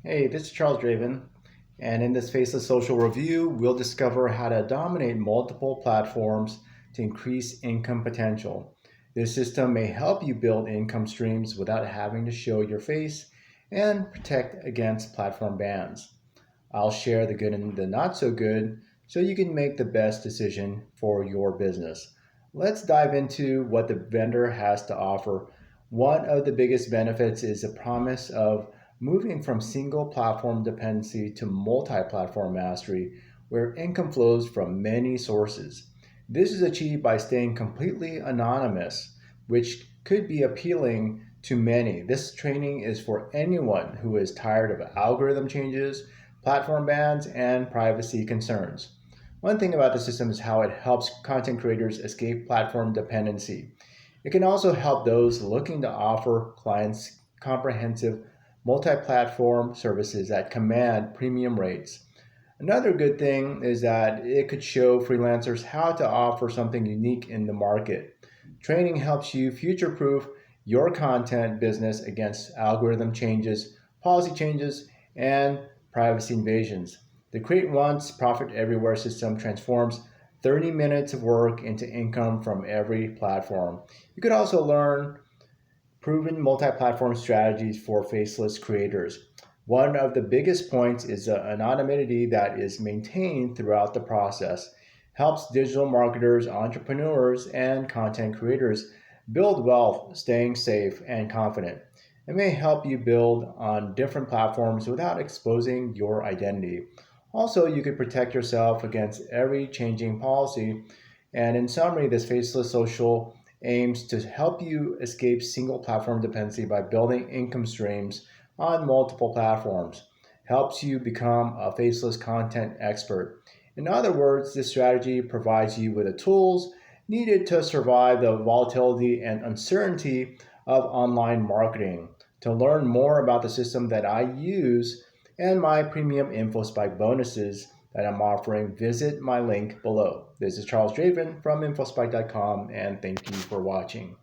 Hey, this is Charles Draven, and in this Faceless Social Review, we'll discover how to dominate multiple platforms to increase income potential. This system may help you build income streams without having to show your face and protect against platform bans. I'll share the good and the not so good so you can make the best decision for your business. Let's dive into what the vendor has to offer. One of the biggest benefits is the promise of moving from single platform dependency to multi platform mastery, where income flows from many sources. This is achieved by staying completely anonymous, which could be appealing to many. This training is for anyone who is tired of algorithm changes, platform bans, and privacy concerns. One thing about the system is how it helps content creators escape platform dependency. It can also help those looking to offer clients comprehensive multi platform services that command premium rates. Another good thing is that it could show freelancers how to offer something unique in the market. Training helps you future proof your content business against algorithm changes, policy changes, and privacy invasions. The Create Once, Profit Everywhere system transforms 30 minutes of work into income from every platform. You could also learn proven multi-platform strategies for faceless creators. One of the biggest points is the anonymity that is maintained throughout the process. Helps digital marketers, entrepreneurs, and content creators build wealth, staying safe and confident. It may help you build on different platforms without exposing your identity. Also, you could protect yourself against every changing policy. And in summary, this faceless social aims to help you escape single platform dependency by building income streams on multiple platforms, helps you become a faceless content expert. In other words, this strategy provides you with the tools needed to survive the volatility and uncertainty of online marketing. To learn more about the system that I use and my premium InfoSpike bonuses that I'm offering, visit my link below. This is Charles Draven from infospike.com, and thank you for watching.